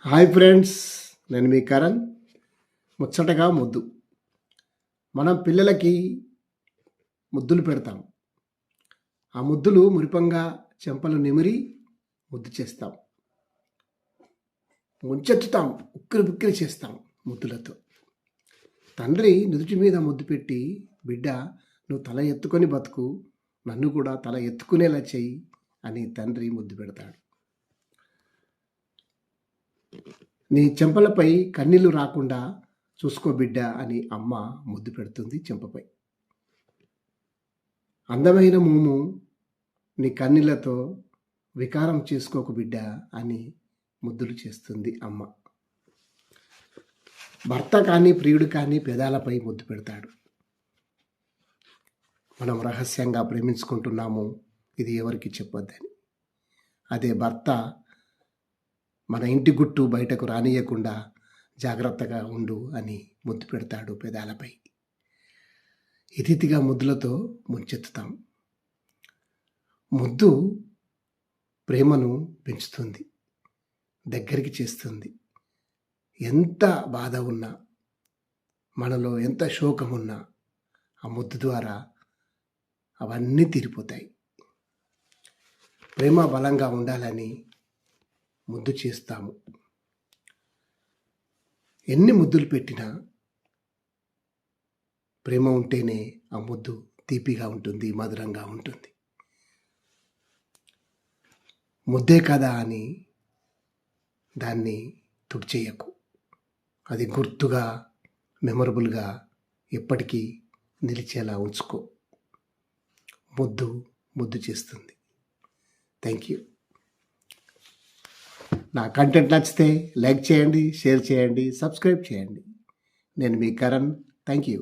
Hi friends, నేను మీ కరణ్. ముచ్చటగా ముద్దు. మనం పిల్లలకి ముద్దులు పెడతాం. ఆ ముద్దులు మురిపంగా చెంపలు నిమిరి ముద్దు చేస్తాం. ముంచెత్తుతాం, ఉక్కిరి బిక్కిరి చేస్తాం ముద్దులతో. తండ్రి నుదుటి మీద ముద్దు పెట్టి, బిడ్డ నువ్వు తల ఎత్తుకొని బతుకు, నన్ను కూడా తల ఎత్తుకునేలా చెయ్యి అని తండ్రి ముద్దు పెడతాడు. నీ చెంపలపై కన్నీళ్లు రాకుండా చూసుకో బిడ్డ అని అమ్మ ముద్దు పెడుతుంది చెంపపై. అందమైన మోము నీ కన్నీళ్లతో వికారం చేసుకోకు బిడ్డ అని ముద్దులు చేస్తుంది అమ్మ. భర్త కానీ ప్రియుడు కానీ పెదాలపై ముద్దు పెడతాడు. మనం రహస్యంగా ప్రేమించుకుంటున్నాము, ఇది ఎవరికి చెప్పొద్దని. అదే భర్త మన ఇంటి గుట్టు బయటకు రానియకుండా జాగ్రత్తగా ఉండు అని ముద్దు పెడతాడు పెదాలపై. ఈ రీతిగా ముద్దులతో ముంచెత్తుతాం. ముద్దు ప్రేమను పెంచుతుంది, దగ్గరికి చేస్తుంది. ఎంత బాధ ఉన్నా, మనలో ఎంత శోకం ఉన్నా ఆ ముద్దు ద్వారా అవన్నీ తీరిపోతాయి. ప్రేమ బలంగా ఉండాలని ముద్దు చేస్తాము. ఎన్ని ముద్దులు పెట్టినా ప్రేమ ఉంటేనే ఆ ముద్దు తీపిగా ఉంటుంది, మధురంగా ఉంటుంది. ముద్దే కదా అని దాన్ని తుడిచేయకు. అది గుర్తుగా, మెమరబుల్గా ఎప్పటికీ నిలిచేలా ఉంచుకో. ముద్దు చేస్తుంది. Thank you. నా కంటెంట్ నచ్చితే లైక్ చేయండి, షేర్ చేయండి, సబ్స్క్రైబ్ చేయండి. నేను మీ కరణ్. Thank you.